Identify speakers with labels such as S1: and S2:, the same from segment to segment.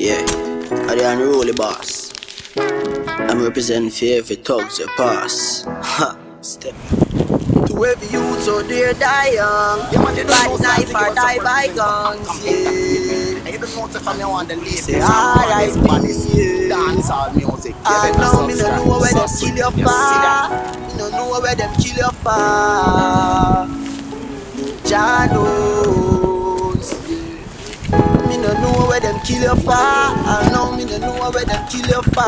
S1: Yeah, I the unruly boss. I'm representing for every thugs you pass. Ha, step. To every youth out there die young. By knife or die by guns. Yeah.
S2: You don't know if I'm on the LIFEZ.
S1: Say R.I.P.
S2: Dancehall music.
S1: I know me no know where them kill you for. Me no know where them kill you for. Jah knows. Me no know where them kill you for. I know me no know where them kill you for.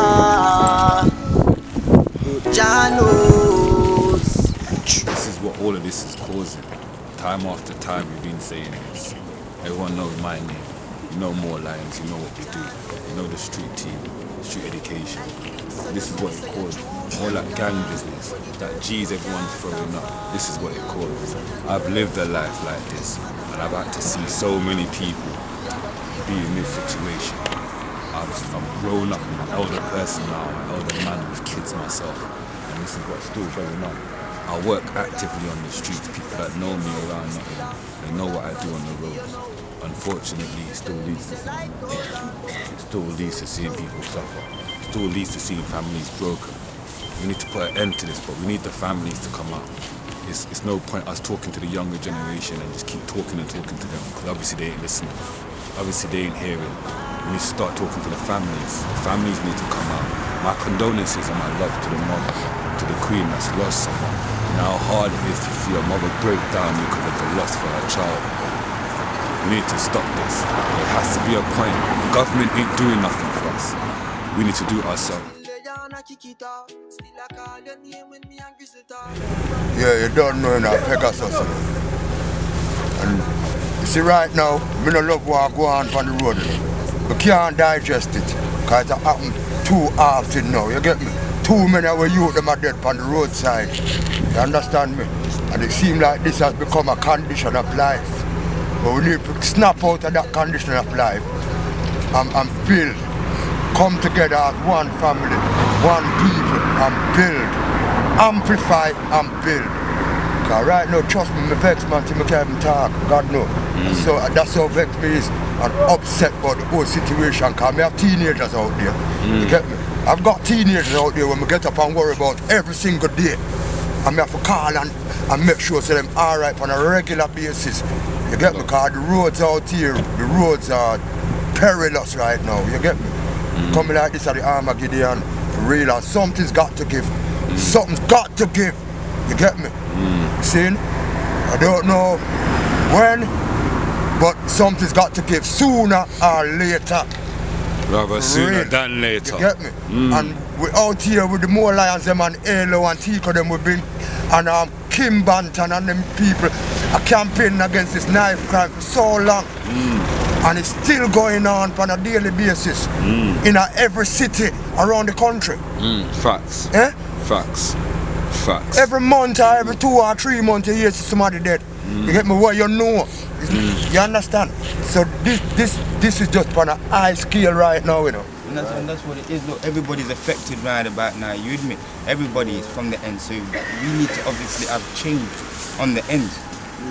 S1: Jah knows.
S3: This is what all of this is causing. Time after time we've been saying this. Everyone knows my name. You know Moor LIONZ, you know what we do. You know the street team, street education. This is what it caused. All that gang business, that G's everyone's throwing up. This is what it caused. I've lived a life like this, and I've had to see so many people be in this situation. I'm grown up, I'm an elder person now, I'm an elder man with kids myself, and this is what's still going on. I work actively on the streets. People that know me around Nottingham, they know what I do on the roads. Unfortunately, it still leads to seeing it still leads to seeing people suffer. It still leads to seeing families broken. We need to put an end to this, but we need the families to come out. It's no point us talking to the younger generation and just keep talking and talking to them, because obviously they ain't listening. Obviously they ain't hearing. We need to start talking to the families. The families need to come out. My condolences and my love to the mother, to the queen that's lost someone. And how hard it is to see a mother break down because of the loss for her child. We need to stop this. There has to be a point. The government ain't doing nothing for us. We need to do it ourselves.
S4: Yeah, you don't know now, Pegasus. And you see right now, we don't love what go on the road. We can't digest it, because it happens too often now, you get me? Too many of our youth them are dead on the roadside. You understand me? And it seems like this has become a condition of life. But we need to snap out of that condition of life and build. Come together as one family, one people, and build. Amplify and build. Because right now, trust me, I'm vexed, man, till I can't even talk. God knows. So that's how vexed me is and upset about the whole situation. Because I have teenagers out there. You get me? I've got teenagers out there when we get up and worry about every single day. And I have to call and make sure so them alright on a regular basis. You get me? Because the roads out here, the roads are perilous right now. You get me? Coming like this at the Armageddon, for real, and something's got to give. Something's got to give. You get me? See? I don't know when, but something's got to give sooner or later.
S3: Rather sooner than later.
S4: You get me? And we're out here with the Moor LIONZ them and ALO and Tico them we've been, and Kim Banton and them people are campaigning against this knife crime for so long. And it's still going on a daily basis in every city around the country.
S3: Facts.
S4: Eh?
S3: Facts. Facts.
S4: Every month or every 2 or 3 months you hear somebody dead. You get me? What you know. You understand? So this is just on a high scale right now, you know.
S5: And that's what it is. Look, everybody's affected right about now, you admit. Everybody is from the end, so we need to obviously have change on the end.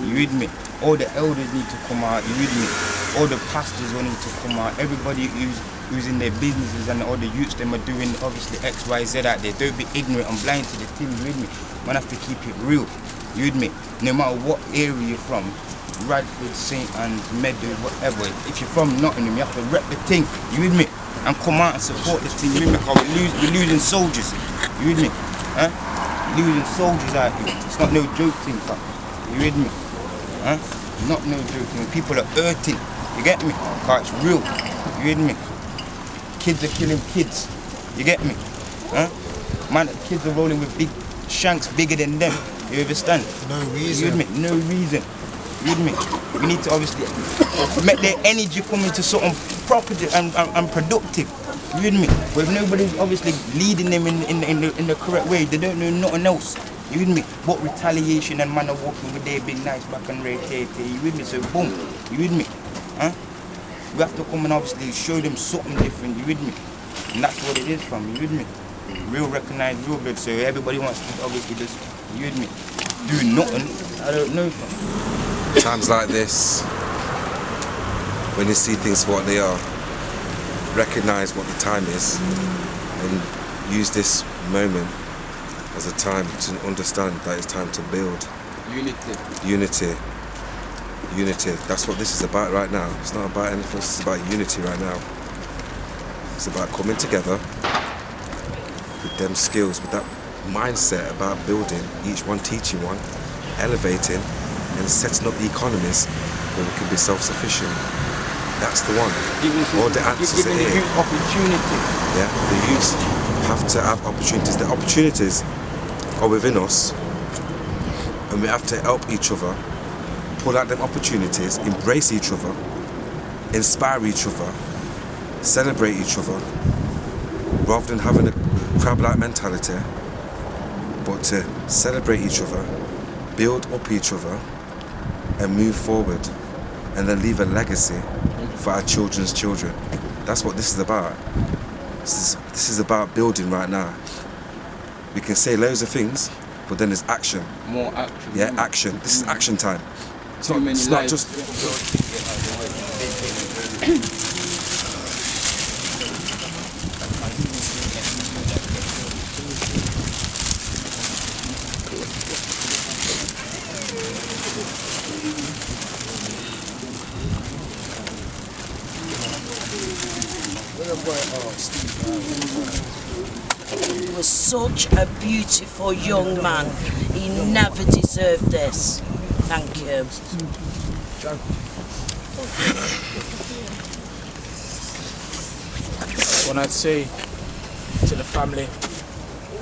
S5: You admit. All the elders need to come out, you admit. All the pastors will need to come out. Everybody who's in their businesses and all the youths them are doing obviously X, Y, Z out there. Don't be ignorant and blind to the thing, you admit. Man have to keep it real, you admit. No matter what area you're from, Radford, St. Anne's, Meadow, whatever. If you're from Nottingham, you have to rep the thing, you admit. And come out and support the thing, you admit. Because we're losing soldiers, you admit. Huh? Losing soldiers out here. It's not no joke thing, you admit. Huh? Not no joking. People are hurting. You get me? Cause it's real. You get me? Kids are killing kids. You get me? Huh? Man, kids are rolling with big shanks bigger than them. You understand?
S2: No reason.
S5: You get me? No reason. You get me? We need to obviously make their energy come into something proper and productive. You get me? But if nobody's obviously leading them in the correct way, they don't know nothing else. You with me? But retaliation and man are walking with their big nice back and red hair. You with me? So boom. You with me? Huh? We have to come and obviously show them something different. You with me? And that's what it is from. You with me? Real recognized, real good. So everybody wants to obviously just, you with me, do nothing. I don't know.
S6: Times like this, when you see things for what they are, recognise what the time is and use this moment as a time to understand that it's time to build. Unity. That's what this is about right now. It's not about anything else, it's about unity right now. It's about coming together with them skills, with that mindset about building, each one teaching one, elevating and setting up the economies where we can be self-sufficient. That's the one. All the answers are here.
S5: Opportunity.
S6: Yeah, the youths have to have opportunities. The opportunities are within us, and we have to help each other, pull out them opportunities, embrace each other, inspire each other, celebrate each other, rather than having a crab-like mentality, but to celebrate each other, build up each other, and move forward, and then leave a legacy for our children's children. That's what this is about. This is about building right now. We can say loads of things, but then there's action.
S5: More action.
S6: Yeah, action. This is action time. It's not just.
S7: He was such a beautiful young man. He never deserved this. Thank you.
S8: When I'd say to the family,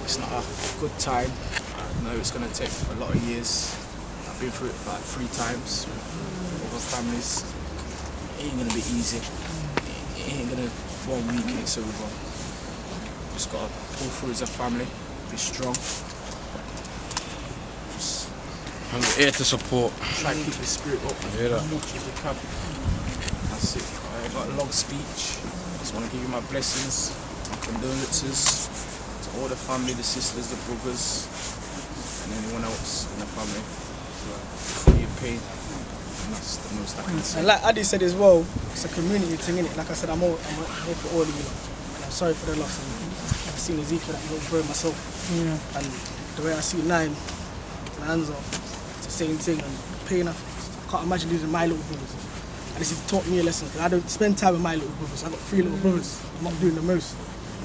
S8: it's not a good time. I know it's going to take a lot of years. I've been through it about 3 times with other families. It ain't going to be easy. It ain't going to, 1 week and it's over. Just got to pull through as a family, be strong. Just
S9: I'm here to support.
S8: try and keep the spirit up as much as we can. That's it. I got a long speech. Just want to give you my blessings, my condolences to all the family, the sisters, the brothers, and anyone else in the family. Feel your pain. And that's the most I can say.
S10: And like Adi said as well, it's a community thing, innit? Like I said, I'm all for all of you. And I'm sorry for the loss. I've seen Ezekiel that little bro myself. Yeah. And the way I see Nine, Lanza, it's the same thing. And pain, I can't imagine losing my little brothers. And this has taught me a lesson, because I don't spend time with my little brothers. I've got 3 little brothers. I'm not doing the most.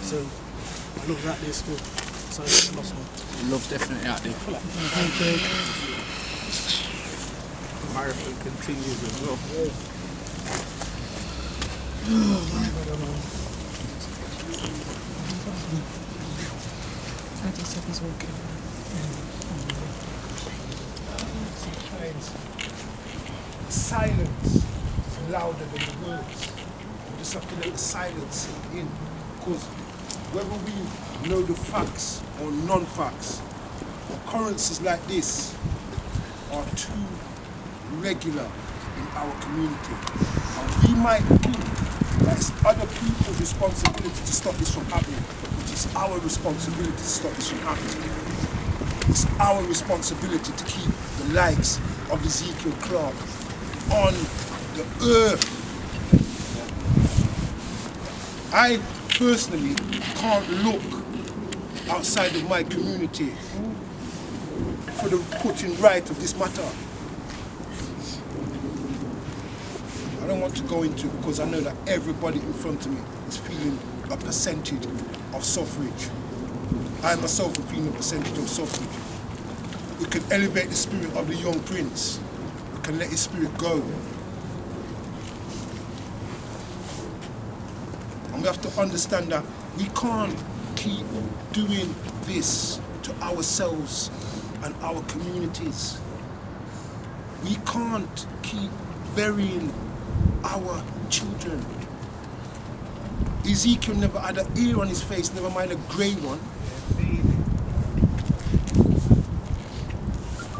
S10: So I love out there still. So it's a loss, man.
S8: Love's definitely out there. Marathon continues as well.
S10: 30 seconds walking.
S11: Silence is louder than the words. We just have to let the silence sink in. Because whether we know the facts or non-facts, occurrences like this are too regular in our community. And we might think that it's other people's responsibility to stop this from happening, which is our responsibility to stop this from happening. It's our responsibility to keep the likes of Ezekiel Clarke on the earth. I personally can't look outside of my community for the putting right of this matter. I don't want to go into it because I know that everybody in front of me is feeling a percentage of suffrage. I myself am feeling a percentage of suffrage. We can elevate the spirit of the young prince. We can let his spirit go. And we have to understand that we can't keep doing this to ourselves and our communities. We can't keep burying our children. Ezekiel never had an ear on his face, never mind a grey one.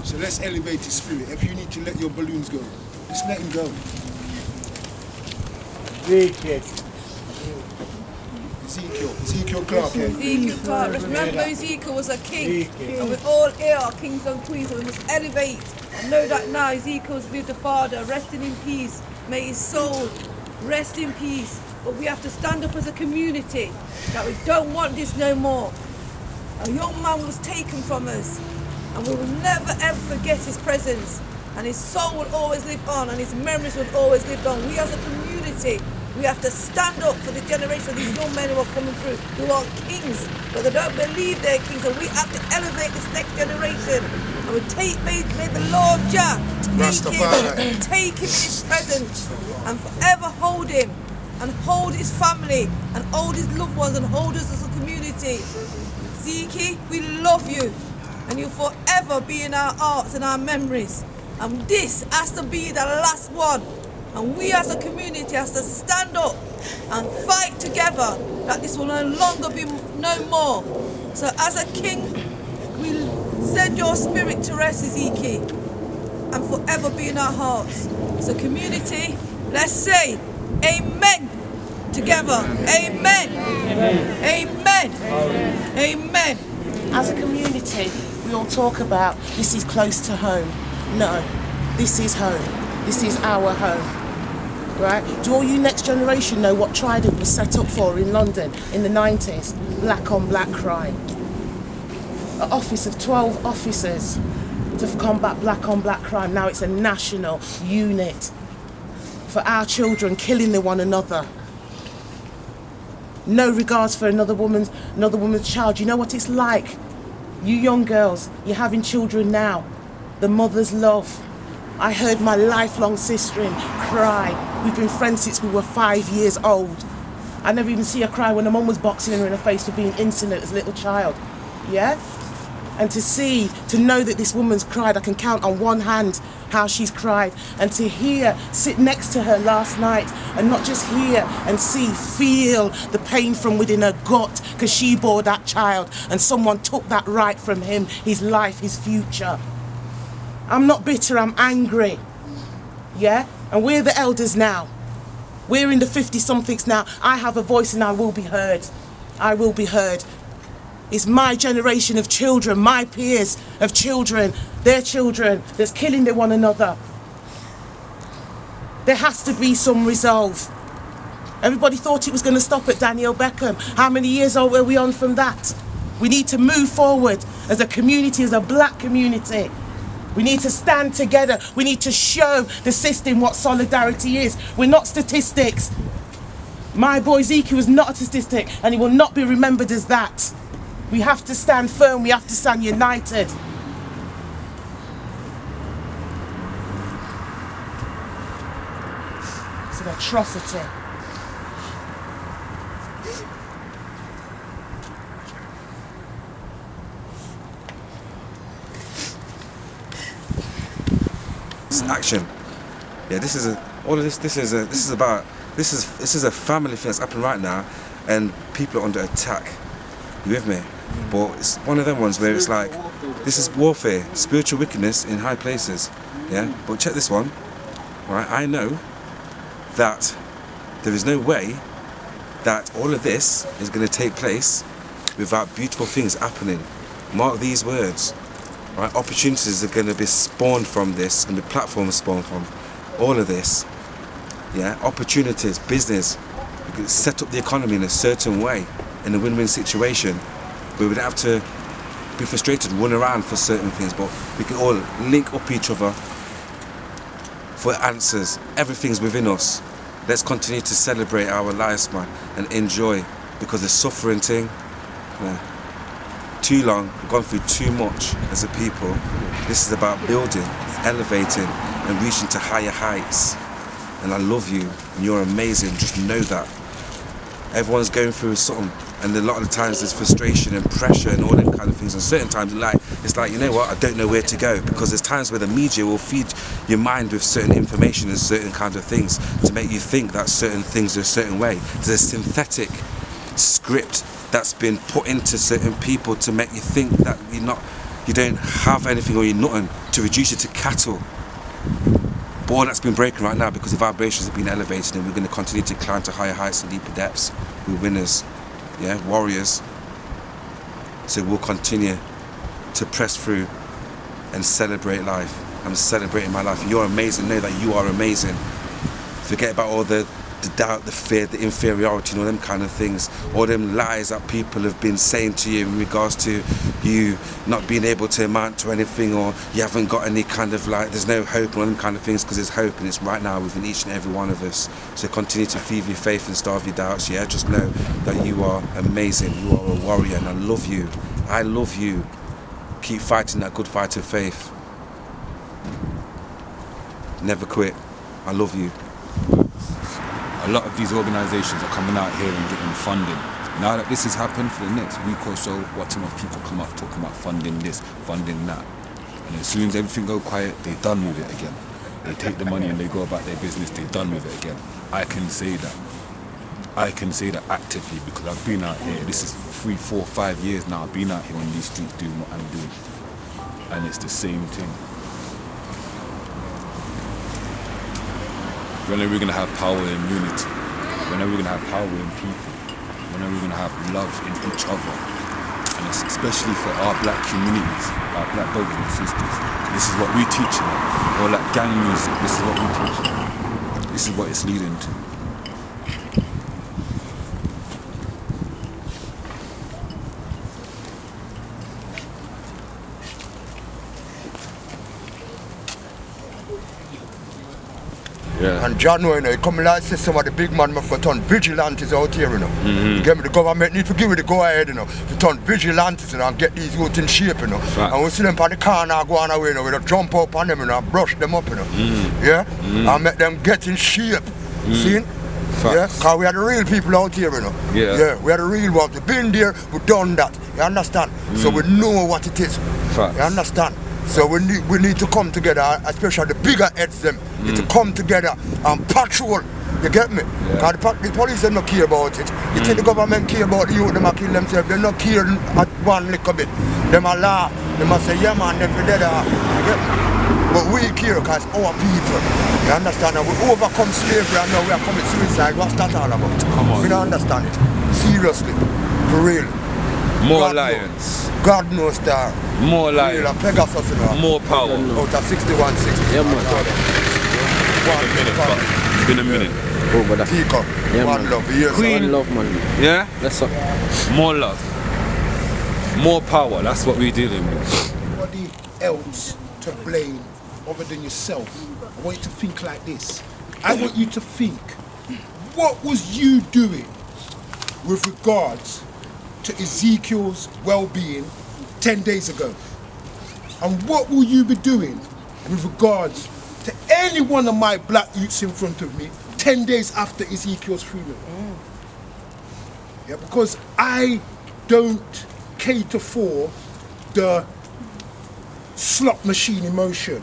S11: So let's elevate his spirit. If you need to let your balloons go, just let him go. Ezekiel Clarke.
S12: Ezekiel Clarke. Remember, Ezekiel was a king, and with all here are kings and queens, so we must elevate and know that now Ezekiel's with the Father, resting in peace. May his soul rest in peace. But we have to stand up as a community that we don't want this no more. A young man was taken from us, and we will never ever forget his presence. And his soul will always live on, and his memories will always live on. We as a community, we have to stand up for the generation of these young men who are coming through, who are kings, but they don't believe they're kings. And we have to elevate this next generation. And we may the Lord Jah take him his presence and forever hold him, and hold his family, and hold his loved ones, and hold us as a community. Ezekiel, we love you, and you'll forever be in our hearts and our memories. And this has to be the last one. And we as a community has to stand up and fight together that this will no longer be no more. So as a king, we send your spirit to rest, Ezekiel, and forever be in our hearts. So community, let's say amen together. Amen. Amen. Amen.
S13: As a community, we all talk about this is close to home. No, this is home. This is our home. Right? Do all you next generation know what Trident was set up for in London in the 90s? Black on black crime. An office of 12 officers to combat black on black crime. Now it's a national unit for our children killing one another. No regards for another woman's child. You know what it's like? You young girls, you're having children now. The mother's love. I heard my lifelong sister cry. We've been friends since we were 5 years old. I never even see her cry when her mum was boxing her in the face for being insolent as a little child. Yeah? And to know that this woman's cried, I can count on one hand how she's cried. And to sit next to her last night and not just hear and feel the pain from within her gut because she bore that child and someone took that right from him, his life, his future. I'm not bitter, I'm angry. Yeah? And we're the elders now. We're in the 50-somethings now. I have a voice and I will be heard. I will be heard. It's my generation of children, my peers of children, their children, that's killing one another. There has to be some resolve. Everybody thought it was going to stop at Daniel Beckham. How many years old were we on from that? We need to move forward as a community, as a black community. We need to stand together. We need to show the system what solidarity is. We're not statistics. My boy Ezekiel was not a statistic, and he will not be remembered as that. We have to stand firm. We have to stand united. It's an atrocity.
S6: Action. Yeah, this is a family thing that's happening right now, and people are under attack. You with me? But it's one of them ones where it's like, this is warfare, spiritual wickedness in high places. Yeah. But check this one. Right? I know that there is no way that all of this is going to take place without beautiful things happening. Mark these words. Right, opportunities are going to be spawned from this, and the platforms spawned from all of this. Yeah, opportunities, business. We can set up the economy in a certain way, in a win-win situation, where we don't have to be frustrated, run around for certain things, but we can all link up each other for answers. Everything's within us. Let's continue to celebrate our lives, man, and enjoy, because the suffering thing. Yeah. Too long, we've gone through too much as a people. This is about building, elevating, and reaching to higher heights. And I love you, and you're amazing, just know that. Everyone's going through something, and a lot of the times there's frustration and pressure and all them kind of things. And certain times it's like, you know what, I don't know where to go, because there's times where the media will feed your mind with certain information and certain kind of things to make you think that certain things are a certain way. There's a synthetic script that's been put into certain people to make you think that you don't have anything or you're nothing, to reduce you to cattle. But all that's been breaking right now, because the vibrations have been elevated, and we're going to continue to climb to higher heights and deeper depths. We're winners, yeah, warriors. So we'll continue to press through and celebrate life. I'm celebrating my life. You're amazing. Know that you are amazing. Forget about all the the doubt, the fear, the inferiority, and all them kind of things, all them lies that people have been saying to you in regards to you not being able to amount to anything, or you haven't got any kind of like, there's no hope and all them kind of things, because there's hope and it's right now within each and every one of us. So continue to feed your faith and starve your doubts. Yeah, just know that you are amazing, you are a warrior, and I love you. I love you. Keep fighting that good fight of faith. Never quit. I love you.
S3: A lot of these organisations are coming out here and getting funding. Now that this has happened, for the next week or so, watching enough people come up talking about funding this, funding that. And as soon as everything go quiet, they're done with it again. They take the money and they go about their business, they're done with it again. I can say that. I can say that actively, because I've been out here. This is 3, 4, 5 years now. I've been out here on these streets doing what I'm doing. And it's the same thing. When are we going to have power and unity? When are we going to have power in people? When are we going to have love in each other? And it's especially for our black communities, our black brothers and sisters. This is what we're teaching them. All that gang music, this is what we're teaching them. This is what it's leading to.
S4: Yeah. And John, you know, he come like say some of the big man for turn vigilantes out here, you know. You get me, the government need to give it the go ahead, you know, to turn vigilantes, you know, and get these youth in shape, you know. Right. And we see them on the corner going away, you know, we don't jump up on them, you know, and brush them up, you know. Yeah? And make them get in shape. See? Yeah? Because we are the real people out here, you know. Yeah, we are the real ones. We've been there, we've done that. You understand? So we know what it is. You understand? So we need to come together, especially the bigger heads them, need to come together and patrol. You get me? Because the police them not care about it. You think the government care about the youth, them a kill themselves, they not care at one little bit. Them a laugh, them a say, yeah man, them be dead. You get me? But we care because our people. You understand? And we overcome slavery and now we are committing suicide. What's that all about? Come on. We don't understand it. Seriously. For real.
S3: More lions.
S4: God knows that.
S3: More lions.
S4: Pegasus, you know.
S3: More power.
S4: Out of 6160.
S3: Yeah, man. It's been a minute.
S4: Oh, but Teacup. Yeah, one love. Yes,
S3: Queen.
S9: One love, man.
S3: Yeah?
S9: That's up.
S3: More love. More power. That's what we're dealing with.
S11: Nobody else to blame other than yourself. I want you to think like this. I want you to think, what was you doing with regards to Ezekiel's well-being 10 days ago? And what will you be doing with regards to any one of my black youths in front of me 10 days after Ezekiel's funeral? Yeah, because I don't cater for the slot machine emotion.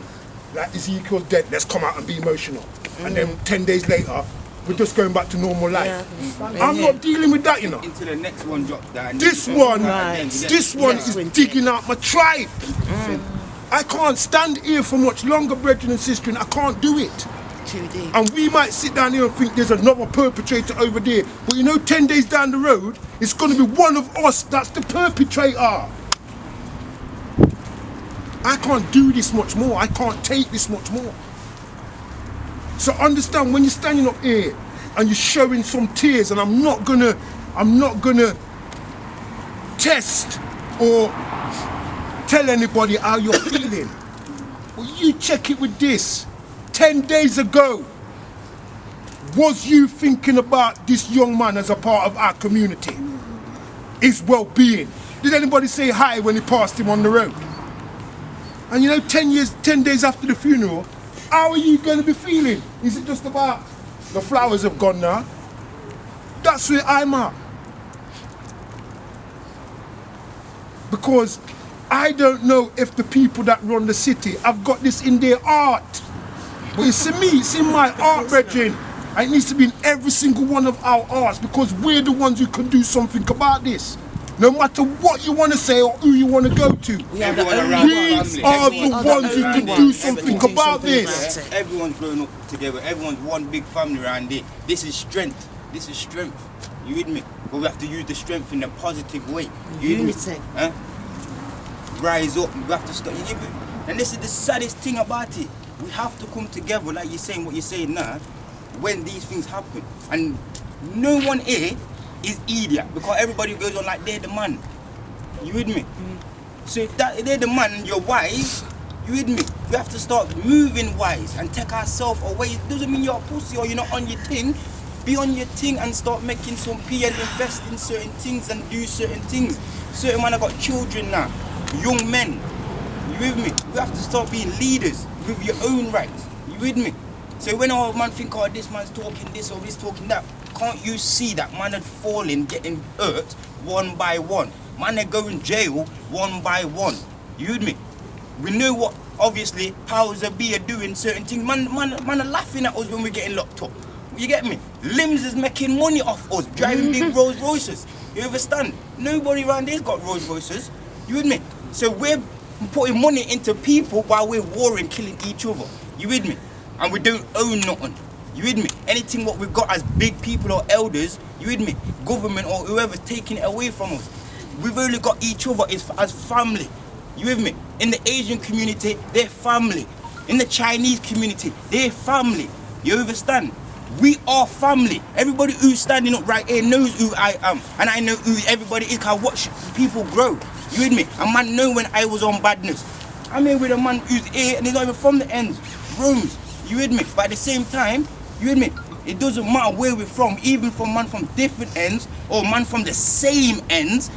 S11: Like Ezekiel's dead, let's come out and be emotional. And then 10 days later, we're just going back to normal life. I'm not dealing with that, you know.
S5: Until the next one drops down.
S11: This one is digging out my tribe. I can't stand here for much longer, brethren and sisters. I can't do it. And we might sit down here and think there's another perpetrator over there. But you know, 10 days down the road, it's going to be one of us that's the perpetrator. I can't do this much more. I can't take this much more. So understand, when you're standing up here and you're showing some tears, and I'm not gonna test or tell anybody how you're feeling. Well, you check it with this. 10 days ago, was you thinking about this young man as a part of our community? His well-being? Did anybody say hi when he passed him on the road? And you know, 10 days after the funeral, how are you going to be feeling? Is it just about the flowers have gone now? That's where I'm at. Because I don't know if the people that run the city have got this in their heart. But it's in me, it's in my heart, brethren. And it needs to be in every single one of our hearts, because we're the ones who can do something about this. No matter what you want to say or who you want to go to, we are the ones who can do something about this.
S5: Everyone's growing up together, everyone's one big family around it. This is strength, this is strength. You with me? But we have to use the strength in a positive way. Unity. Huh? Rise up, we have to start. You with me? And this is the saddest thing about it. We have to come together, like you're saying what you're saying now. when these things happen. And no one here is idiot, because everybody goes on like they're the man. You with me? So if they're the man and you're wise, you with me? We have to start moving wise and take ourselves away. It doesn't mean you're a pussy or you're not on your thing. Be on your thing and start making some P and invest in certain things and do certain things. Certain men have got children now, young men. You with me? We have to start being leaders with your own rights. You with me? So when our man think, oh, this man's talking this or this talking that, can't you see that man had fallen, getting hurt one by one? Man, they go in jail one by one. You with me? We know what, obviously, powers that be are doing certain things. Man are laughing at us when we're getting locked up. You get me? LIONZ is making money off us, driving big Rolls Royces. You understand? Nobody around here's got Rolls Royces. You with me? So we're putting money into people while we're warring, killing each other. You with me? And we don't own nothing. You with me? Anything what we've got as big people or elders, you with me? Government or whoever's taking it away from us. We've only got each other as family. You with me? In the Asian community, they're family. In the Chinese community, they're family. You understand? We are family. Everybody who's standing up right here knows who I am. And I know who everybody is. I watch people grow. You with me? A man know when I was on badness. I'm here with a man who's here and he's not even from the ends. Rooms. You with me? But at the same time, you with me? It doesn't matter where we're from, even from man from different ends or man from the same ends.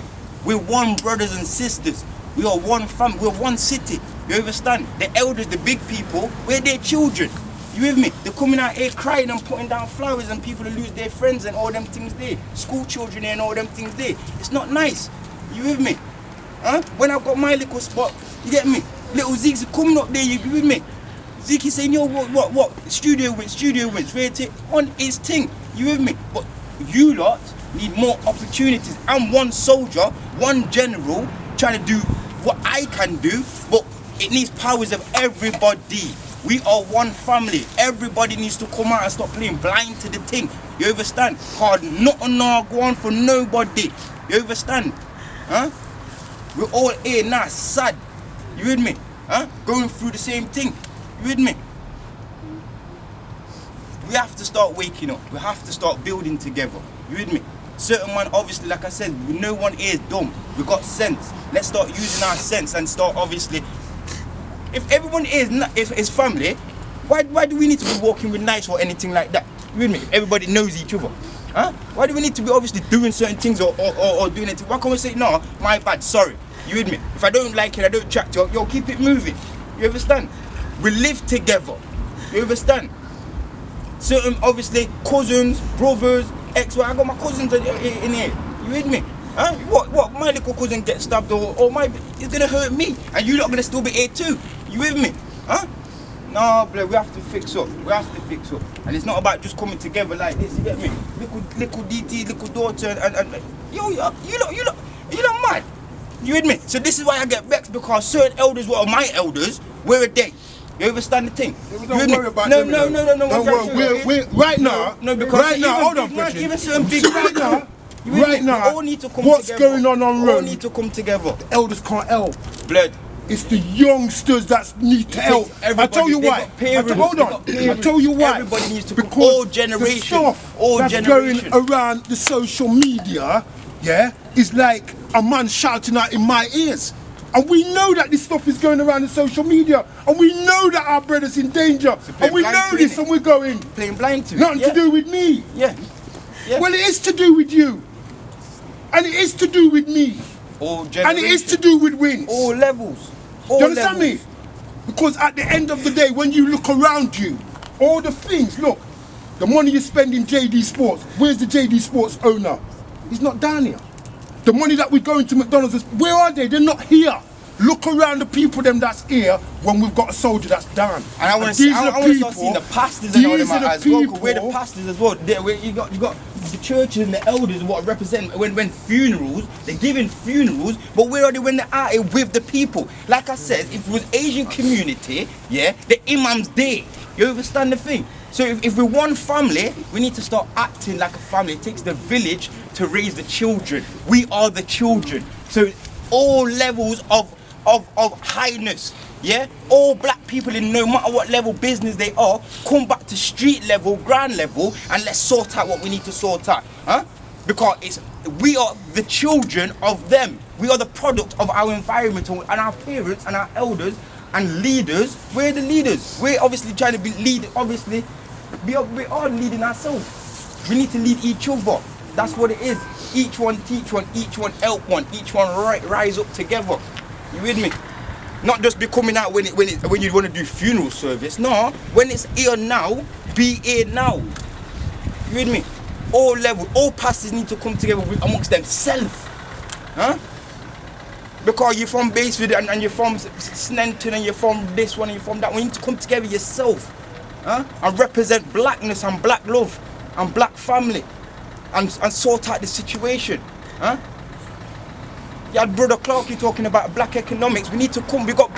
S5: We're one brothers and sisters. We are one family. We're one city. You understand? The elders, the big people, we're their children. You with me? They're coming out here crying and putting down flowers and people lose their friends and all them things there. School children here and all them things there. It's not nice. You with me? Huh? When I've got my little spot, you get me? Little Zeke's coming up there, you with me? Zeke is saying, yo, what? Studio wins, rate it on his thing. You with me? But you lot need more opportunities. I'm one soldier, one general, trying to do what I can do, but it needs powers of everybody. We are one family. Everybody needs to come out and stop playing blind to the thing. You understand? Hard nothing now go on for nobody. You understand? Huh? We're all here now, sad. You with me? Huh? Going through the same thing. You with me? We have to start waking up. We have to start building together. You with me? Certain man, obviously, like I said, no one here is dumb. We got sense. Let's start using our sense and start, obviously. If everyone is family, why do we need to be walking with knives or anything like that? You with me? If everybody knows each other. Huh? Why do we need to be obviously doing certain things or doing anything? Why can't we say, no, my bad, sorry. You with me? If I don't like it, I don't chat to you, yo, keep it moving. You understand? We live together. You understand? Certain, obviously, cousins, brothers, I got my cousins in here. You with me? Huh? What? My little cousin gets stabbed or it's gonna hurt me, and you lot gonna still be here too. You with me? Huh? No, bro, we have to fix up. We have to fix up, and it's not about just coming together like this. You get me? Little DT, little daughter, and yo, you lot mad. You with me? So this is why I get vexed, because certain elders, what are my elders, where are they? You understand the thing?
S11: Don't worry about
S5: no,
S11: them.
S5: No.
S11: Don't worry. We're right now.
S5: No, because
S11: right now, hold on,
S5: even certain big
S11: right now,
S5: all need to come
S11: what's
S5: together.
S11: going on road?
S5: All need to come together.
S11: The elders can't help.
S5: Blood.
S11: It's the youngsters that need to help. I tell you why. Hold on. I tell you why.
S5: Everybody needs to
S11: because
S5: come. All generation.
S11: The stuff that's going around the social media, yeah, is like a man shouting out in my ears. And we know that this stuff is going around in social media. And we know that our brother's in danger. And we know this, and we're going.
S5: Playing blind to it.
S11: Nothing to do with me.
S5: Yeah.
S11: Well, it is to do with you. And it is to do with me.
S5: All generations.
S11: And it is to do with wins.
S5: All levels.
S11: Do you understand me? Because at the end of the day, when you look around you, all the things, look, the money you spend in JD Sports, where's the JD Sports owner? He's not down here. The money that we're going to McDonald's, where are they? They're not here. Look around the people them that's here when we've got a soldier that's down.
S5: And I want to start seeing the pastors and all them as well. We're the pastors as well. You got the churches and the elders what represent when funerals, they're giving funerals, but where are they when they're out here with the people? Like I said, if it was Asian community, yeah, the imam's there. You understand the thing? So if we're one family, we need to start acting like a family. It takes the village to raise the children. We are the children. So all levels of highness, yeah? All black people in no matter what level business they are, come back to street level, ground level, and let's sort out what we need to sort out. Huh? Because we are the children of them. We are the product of our environment, and our parents and our elders and leaders. We're the leaders. We're obviously trying to be lead. Obviously, we are leading ourselves. We need to lead each other. That's what it is. Each one teach one, each one help one, each one rise up together. You with me? Not just be coming out when you want to do funeral service. No, when it's here now, be here now. You with me? All levels, all pastors need to come together amongst themselves. Huh? Because you're from Baseford and you're from Snenton and you're from this one and you're from that one. You need to come together yourself. Huh? And represent blackness and black love and black family. And sort out the situation. Huh? You had Brother Clarke talking about black economics. We need to come. We got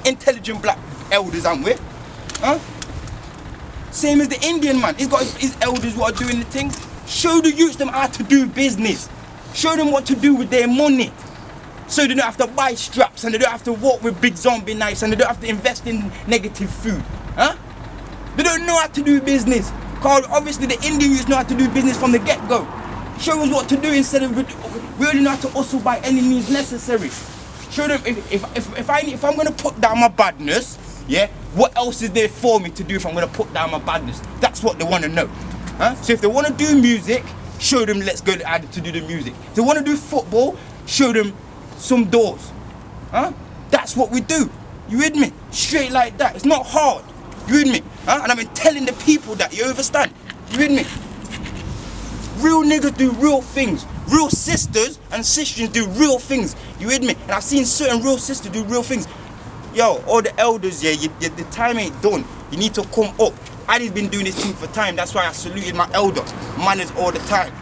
S5: intelligent black elders, haven't we? Huh? Same as the Indian man. He's got his elders who are doing the things. Show the youths them how to do business. Show them what to do with their money. So they don't have to buy straps and they don't have to walk with big zombie knives and they don't have to invest in negative food. Huh? They don't know how to do business. Because obviously the Indian youths know how to do business from the get-go. Show us what to do instead of we only know how to hustle by any means necessary. Show them if I'm gonna put down my badness, yeah, what else is there for me to do if I'm gonna put down my badness? That's what they want to know. Huh? So if they want to do music, show them let's go to do the music. If they want to do football, show them some doors. Huh? That's what we do. You with me? Straight like that. It's not hard. You with me? Huh? And I've been telling the people that, you understand? You with me? Real niggas do real things. Real sisters and sisters do real things. You with me? And I've seen certain real sisters do real things. Yo, all the elders, yeah, the time ain't done. You need to come up. I've been doing this thing for time. That's why I saluted my elders. Manners all the time.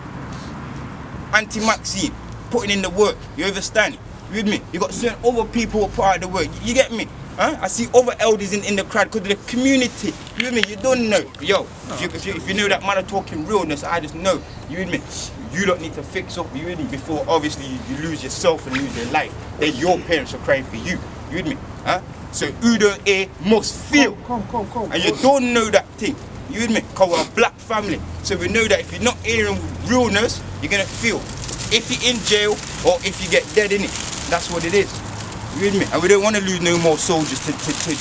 S5: Auntie Maxine, putting in the work. You understand? You with me? You got certain other people who put out the work. You get me? Huh? I see other elders in the crowd because of the community. You with me? You don't know. Yo, if you know that man are talking realness, I just know. You with me? You don't need to fix up, you with me, before obviously you lose yourself and lose your life. Then your parents are crying for you. You with me? Huh? So who don't hear must feel.
S11: Come.
S5: And you don't know that thing. You with me? Because we're a black family. So we know that if you're not hearing realness, you're gonna feel. If you're in jail or if you get dead in it. That's what it is. You with me? And we don't want to lose no more soldiers to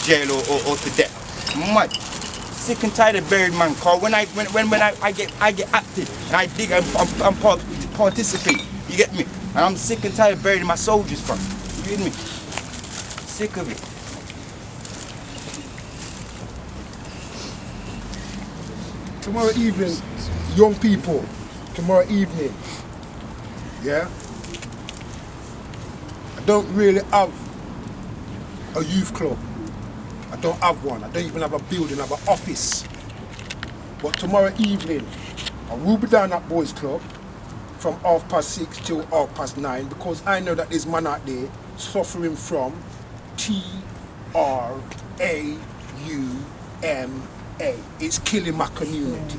S5: jail or to death. Mad. Sick and tired of buried man, Carl. When I get active and I dig and participate, you get me? And I'm sick and tired of burying my soldiers from. You with me? Sick of it.
S11: Tomorrow evening, young people, tomorrow evening, yeah? I don't really have a youth club. I don't have one. I don't even have a building, I have an office. But tomorrow evening, I will be down at Boys Club from 6:30 till 9:30 because I know that there's man out there suffering from TRAUMA. It's killing my community.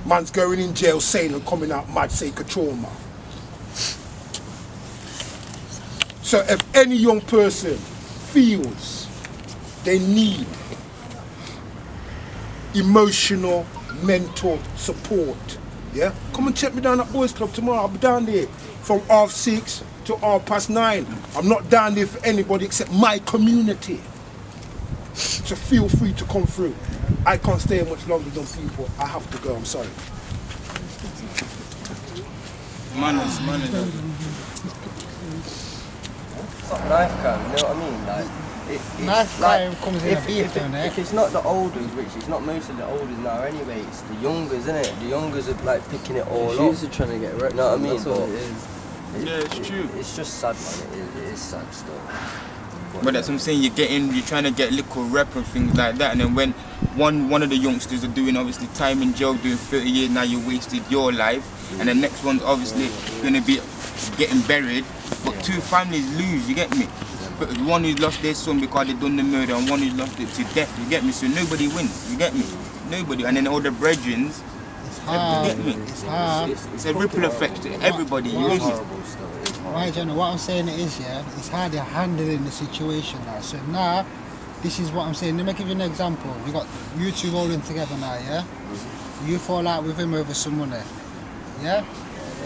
S11: Man's going in jail sane and coming out mad sake of trauma. So if any young person feels they need emotional, mental support, yeah, come and check me down at Boys Club tomorrow. I'll be down there from 6:30 to 9:30. I'm not down there for anybody except my community. So feel free to come through. I can't stay much longer than people. I have to go, I'm sorry.
S5: Manners.
S14: It's like knife crime, you know what I mean? Like,
S15: knife crime comes in a beef, don't it?
S14: If it's not the olders, which it's not most of the olders now anyway, it's the youngers, isn't it? The youngers are like picking it all up.
S15: She's trying to get wrecked.
S14: You know what I mean?
S15: That's what it is.
S5: Yeah, it's true.
S14: It's just sad, man. It is sad still.
S5: But that's what I'm saying, you're trying to get little rep and things like that, and then when one of the youngsters are doing obviously time in jail, doing 30 years, now you wasted your life, and the next one's obviously going to be getting buried, but two families lose, you get me? But one who's lost their son because they done the murder, and one who's lost it to death, you get me? So nobody wins, you get me? Nobody, and then all the brethrens, you get me? It's a ripple effect to everybody, you get me?
S15: Right, Jenna, what I'm saying is, yeah, it's how they're handling the situation now. So now, this is what I'm saying. Let me give you an example. You got you two rolling together now, yeah? You fall out with him over some money, yeah?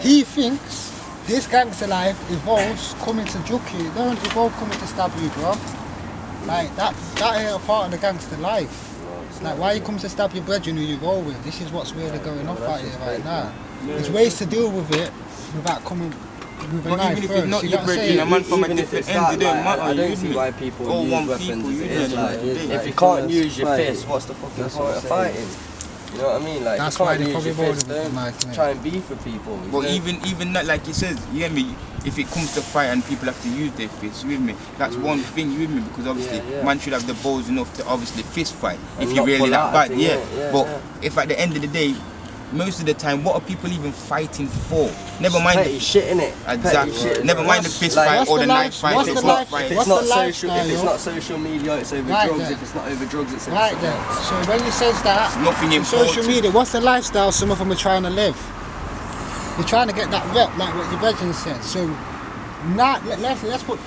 S15: He thinks this gangster life evolves coming to juke you. It don't evolve coming to stab you, bro. Like, that ain't a part of the gangster life. Like, why you come to stab your brethren who you roll with? This is what's really going on out here right now. There's ways to deal with it without coming with a knife
S5: even if
S15: first.
S5: it's not
S15: You
S5: your
S15: know what I'm
S5: brethren, a
S15: saying?
S5: man from a
S14: Even if
S5: different
S14: it's
S5: end,
S14: that,
S5: it don't
S14: like,
S5: matter.
S14: I don't
S5: you
S14: see
S5: know.
S14: why people
S5: All
S14: use
S5: one
S14: weapons.
S5: people, you
S14: It's
S5: know,
S14: like,
S5: like,
S14: if you can't use your fist, what's the fucking point of fighting? You know what I mean? Like,
S15: That's
S14: if you
S15: why
S14: can't
S15: they
S14: use
S15: probably
S14: your
S15: rolled
S14: fist,
S15: with the
S14: don't
S15: knife, mate.
S14: try and beef with people.
S5: But
S14: you know?
S5: even that, like you said, you hear me, if it comes to fight and people have to use their fists, you hear me, that's one thing, you hear me, because obviously man should have the balls enough to obviously fist fight
S14: And
S5: if you're
S14: not
S5: really
S14: pull
S5: that
S14: out,
S5: bad,
S14: I think,
S5: but if at the end of the day, most of the time, what are people even fighting for? Never mind
S14: petty shit, innit?
S5: Exactly.
S14: Shit,
S5: Never mind the fist fight or the knife fight.
S14: If it's not social media, it's over
S15: Right
S14: drugs.
S15: there.
S14: If it's not over drugs, it's over
S15: Right
S14: something
S15: then.
S14: else.
S15: So when he says that,
S5: nothing
S15: on social media, what's the lifestyle some of them are trying to live? They're trying to get that rep, like what your brethren said. So now let's put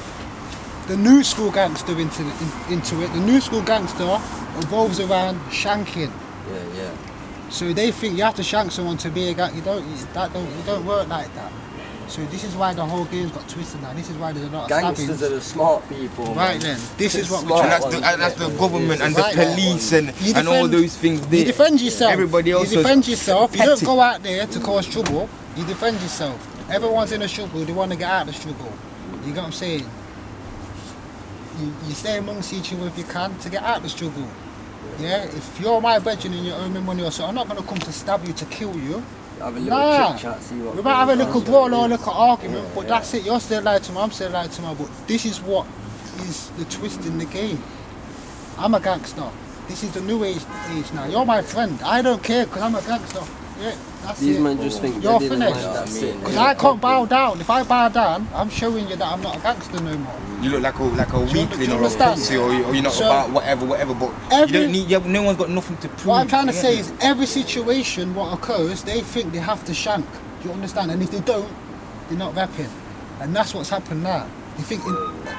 S15: the new school gangster into it. The new school gangster revolves around shanking.
S14: Yeah.
S15: So they think you have to shank someone to be a gang. It don't work like that. So this is why the whole game's got twisted now. This is why there's a lot of
S14: Gangsters are the smart people.
S15: Right
S14: man.
S15: then, this is what
S14: Smart
S15: we're
S5: and that's the government and the
S15: Right then.
S5: police and
S15: You
S5: all those things there.
S15: You defend yourself.
S5: Everybody else
S15: You defend yourself. You don't
S5: petty.
S15: go out there to cause trouble. You defend yourself. Everyone's in a struggle. They want to get out of the struggle. You get what I'm saying? You stay amongst each other if you can to get out of the struggle. Yeah. If you're my brethren and you're earning money or so, I'm not gonna come to stab you to kill you.
S14: Have a little chit chat, see what
S15: We might have a little
S14: goes
S15: brawl
S14: on.
S15: or a little argument, but that's it. You're still lying to me. I'm still lying to me. But this is what is the twist in the game. I'm a gangster. This is the new age now. You're my friend. I don't care because I'm a gangster. Yeah, that's
S14: These
S15: it.
S14: men just think
S15: you're
S14: they're dealing
S15: finished.
S14: like that, man.
S15: Because I can't bow down. If I bow down, I'm showing you that I'm not a gangster no more.
S5: You look like a weakling or a
S15: understand?
S5: pussy or you're not
S15: So,
S5: about whatever, but you don't need. No one's got nothing to prove.
S15: What I'm trying to
S5: you
S15: say
S5: get
S15: is
S5: me?
S15: every situation what occurs, they think they have to shank. Do you understand? And if they don't, they're not rapping. And that's what's happened now. You think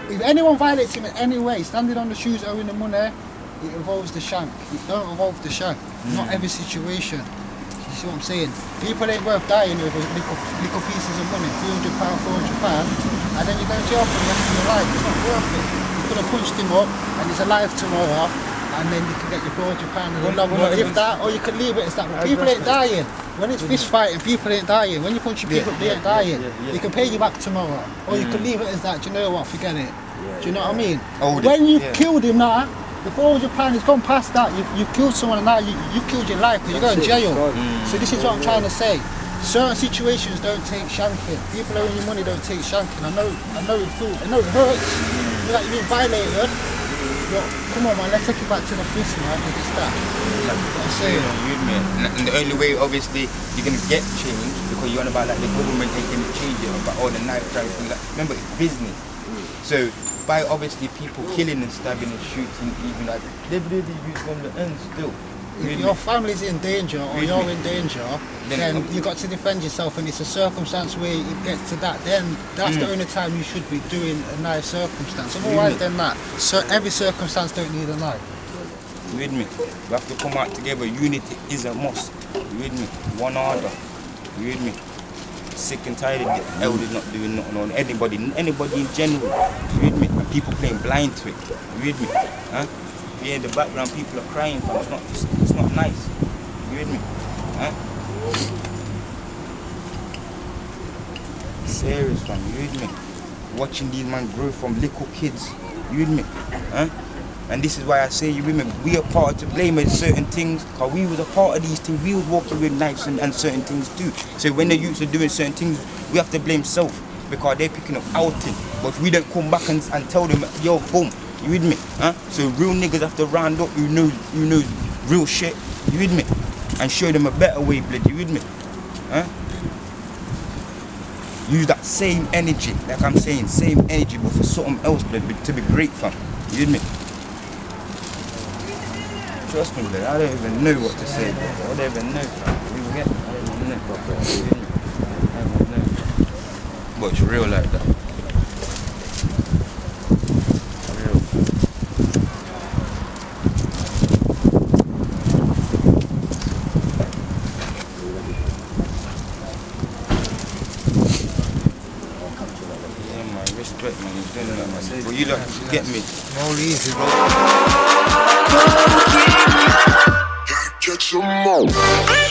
S15: if anyone violates him in any way, standing on the shoes, owing the money, it involves the shank. It don't involve the shank. Not every situation. You see what I'm saying? People ain't worth dying over little pieces of money, £300, £400, and then you go to jail for the rest of your life. It's not worth it. You could have punched him up and he's alive tomorrow, and then you can get your £400 and a lump if that, or you could leave it as that. But people ain't dying. When it's fist fighting, people ain't dying. When you punch your people, they ain't dying. You can pay you back tomorrow, or you could leave it as that. Do you know what? Forget it. Do you know what I mean? When you've killed him now, the £400 has gone past that. You've killed someone and now you killed your life because you go in jail. So this is what I'm trying to say. Certain situations don't take shanking. People owing you money don't take shanking. I know it hurts. You're like you've been violated. But come on man, let's take it back to the fist man, because it's that. I'm saying.
S5: And the only way obviously you're gonna get change because you're on about like the government ain't gonna change it about all the knife crime things. Like, remember it's business. So by obviously people killing and stabbing and shooting, even like they really use on the end still.
S15: If your family's in danger or you're in danger, then you've got to defend yourself, and it's a circumstance where it gets to that, then that's the only time you should be doing a knife circumstance. Otherwise than that, so every circumstance don't need a knife.
S5: You with me? We have to come out together. Unity is a must. You with me? One order. You with me? Sick and tired of the elders not doing nothing on anybody in general. You with me? And people playing blind to it. You with me? Huh? Yeah, in the background people are crying, fam. It's not nice. You with me? Huh? Serious, fam. You with me? Watching these men grow from little kids. You with me? Huh? And this is why I say, you with me, we are part to blame at certain things, because we was a part of these things. We was walking with knives and certain things too. So when the youths are doing certain things, we have to blame self, because they're picking up outing. But if we don't come back and tell them, yo, boom, you with me? Huh? So real niggas have to round up who knows real shit, you with me? And show them a better way, blood, you with me? Huh? Use that same energy, like I'm saying, same energy, but for something else, blood, to be great, fam. You with me? Trust me, blood, I don't even know what to say, blood. I don't even know, fam. You get me? I don't even know, bro. I don't even know. But it's real like that. Real. respect, man. He's done that, man. But you don't get me.
S4: More easy, bro.
S16: Catch 'em all.